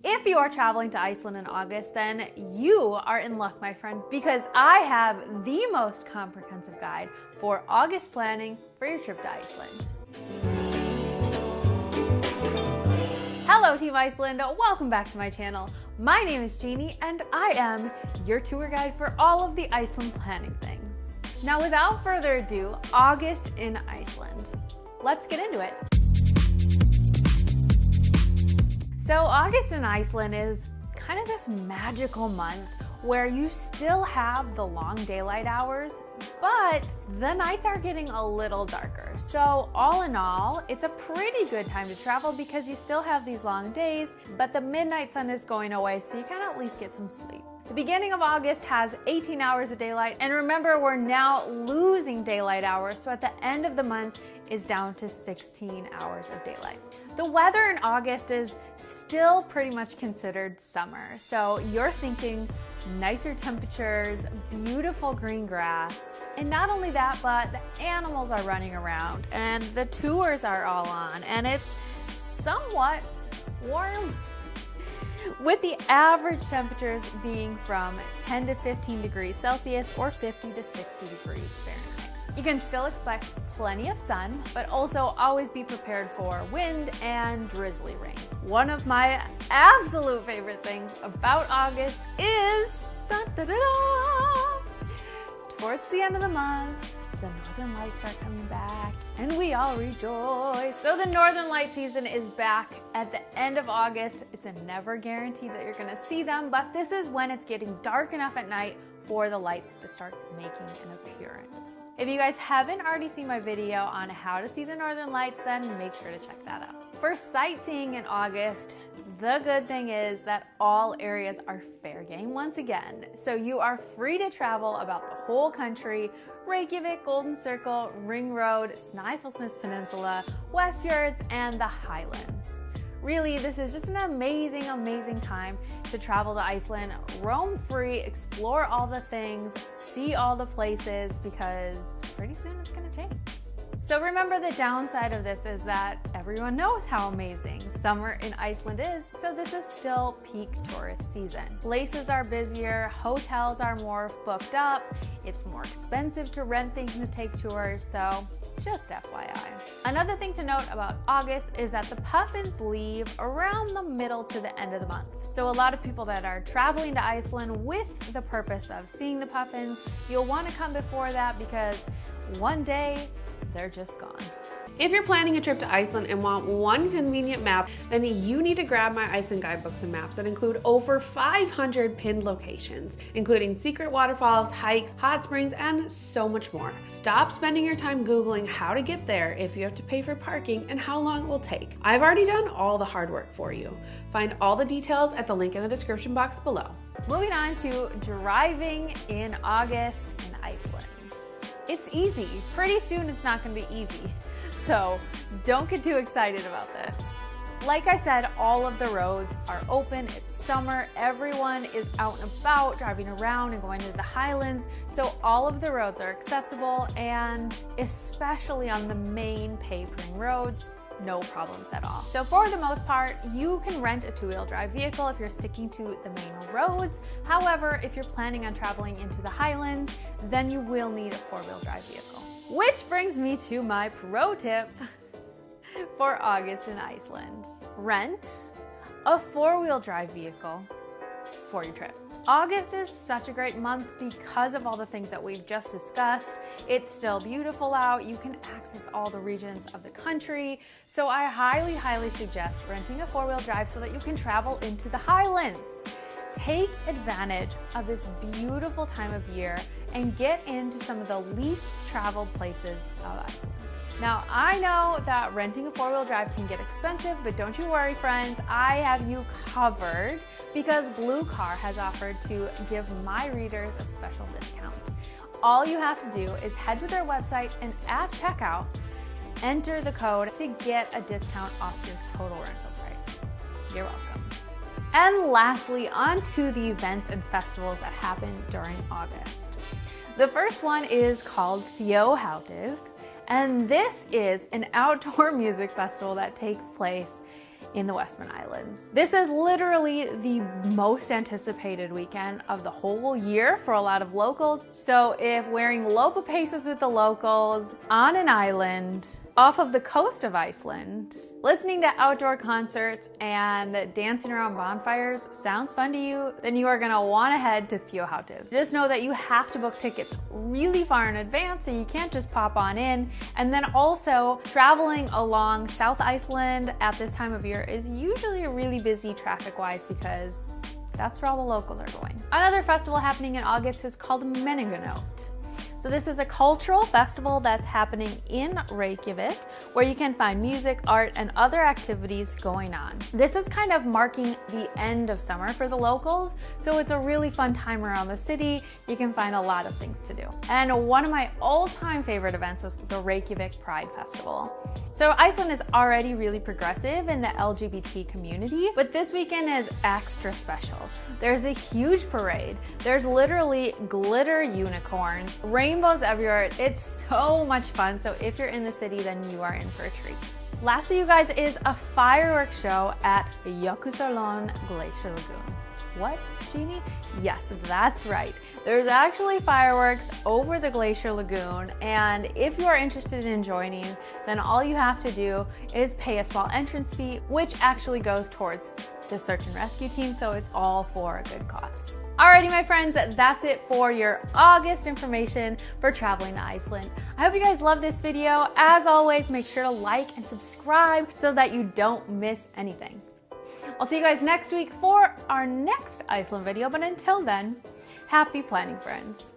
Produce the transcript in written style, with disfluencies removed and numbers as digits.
If you are traveling to Iceland in August, then you are in luck, my friend, because I have the most comprehensive guide for August planning for your trip to Iceland. Hello Team Iceland, welcome back to my channel. My name is Jeannie and I am your tour guide for all of the Iceland planning things. Now without further ado, August in Iceland. Let's get into it. So August in Iceland is kind of this magical month where you still have the long daylight hours, but the nights are getting a little darker. So all in all, it's a pretty good time to travel because you still have these long days, but the midnight sun is going away, so you can at least get some sleep. The beginning of August has 18 hours of daylight, and remember, we're now losing daylight hours, so at the end of the month is down to 16 hours of daylight. The weather in August is still pretty much considered summer, so you're thinking nicer temperatures, beautiful green grass, and not only that, but the animals are running around and the tours are all on, and it's somewhat warm, with the average temperatures being from 10 to 15 degrees Celsius or 50 to 60 degrees Fahrenheit. You can still expect plenty of sun, but also always be prepared for wind and drizzly rain. One of my absolute favorite things about August is, towards the end of the month, the northern lights are coming back and we all rejoice. So the northern light season is back at the end of August. It's a never guarantee that you're gonna see them, but this is when it's getting dark enough at night for the lights to start making an appearance. If you guys haven't already seen my video on how to see the northern lights, then make sure to check that out. For sightseeing in August, the good thing is that all areas are fair game once again. So you are free to travel about the whole country: Reykjavik, Golden Circle, Ring Road, Snæfellsnes Peninsula, Westfjords, and the Highlands. Really, this is just an amazing, amazing time to travel to Iceland. Roam free, explore all the things, see all the places, because pretty soon it's gonna change. So remember, the downside of this is that everyone knows how amazing summer in Iceland is, so this is still peak tourist season. Places are busier, hotels are more booked up, it's more expensive to rent things and to take tours, so just FYI. Another thing to note about August is that the puffins leave around the middle to the end of the month. So a lot of people that are traveling to Iceland with the purpose of seeing the puffins, you'll want to come before that because one day they're just gone. If you're planning a trip to Iceland and want one convenient map, then you need to grab my Iceland guidebooks and maps that include over 500 pinned locations, including secret waterfalls, hikes, hot springs, and so much more. Stop spending your time Googling how to get there, if you have to pay for parking, and how long it will take. I've already done all the hard work for you. Find all the details at the link in the description box below. Moving on to driving in August in Iceland. It's easy. Pretty soon it's not going to be easy. So don't get too excited about this. Like I said, all of the roads are open. It's summer. Everyone is out and about, driving around and going to the Highlands. So all of the roads are accessible, and especially on the main paved ring roads, no problems at all. So for the most part, you can rent a two-wheel drive vehicle if you're sticking to the main roads. However, if you're planning on traveling into the Highlands, then you will need a four-wheel drive vehicle. Which brings me to my pro tip for August in Iceland. Rent a four-wheel drive vehicle for your trip. August is such a great month because of all the things that we've just discussed. It's still beautiful out. You can access all the regions of the country. So I highly, highly suggest renting a four-wheel drive so that you can travel into the Highlands. Take advantage of this beautiful time of year and get into some of the least traveled places of Iceland. Now, I know that renting a four-wheel drive can get expensive, but don't you worry, friends. I have you covered because Blue Car has offered to give my readers a special discount. All you have to do is head to their website and at checkout, enter the code to get a discount off your total rental price. You're welcome. And lastly, on to the events and festivals that happen during August. The first one is called Þjóðhátíð, and this is an outdoor music festival that takes place in the Westman Islands. This is literally the most anticipated weekend of the whole year for a lot of locals. So if wearing lopa paces with the locals on an island off of the coast of Iceland, listening to outdoor concerts and dancing around bonfires sounds fun to you, then you are gonna wanna head to Þjóðhátíð. Just know that you have to book tickets really far in advance, so you can't just pop on in. And then also, traveling along South Iceland at this time of year is usually really busy traffic-wise because that's where all the locals are going. Another festival happening in August is called Menningarnótt. So this is a cultural festival that's happening in Reykjavik, where you can find music, art, and other activities going on. This is kind of marking the end of summer for the locals, so it's a really fun time around the city. You can find a lot of things to do. And one of my all-time favorite events is the Reykjavik Pride Festival. So Iceland is already really progressive in the LGBT community, but this weekend is extra special. There's a huge parade. There's literally glitter unicorns, rainbows everywhere. It's so much fun. So if you're in the city, then you are in for a treat. Lastly, you guys, is a fireworks show at Jökulsárlón Glacier Lagoon. What, Jeannie? Yes, that's right. There's actually fireworks over the Glacier Lagoon, and if you are interested in joining, then all you have to do is pay a small entrance fee, which actually goes towards the search and rescue team, so it's all for a good cause. Alrighty, my friends, that's it for your August information for traveling to Iceland. I hope you guys love this video. As always, make sure to like and subscribe so that you don't miss anything. I'll see you guys next week for our next Iceland video, but until then, happy planning, friends.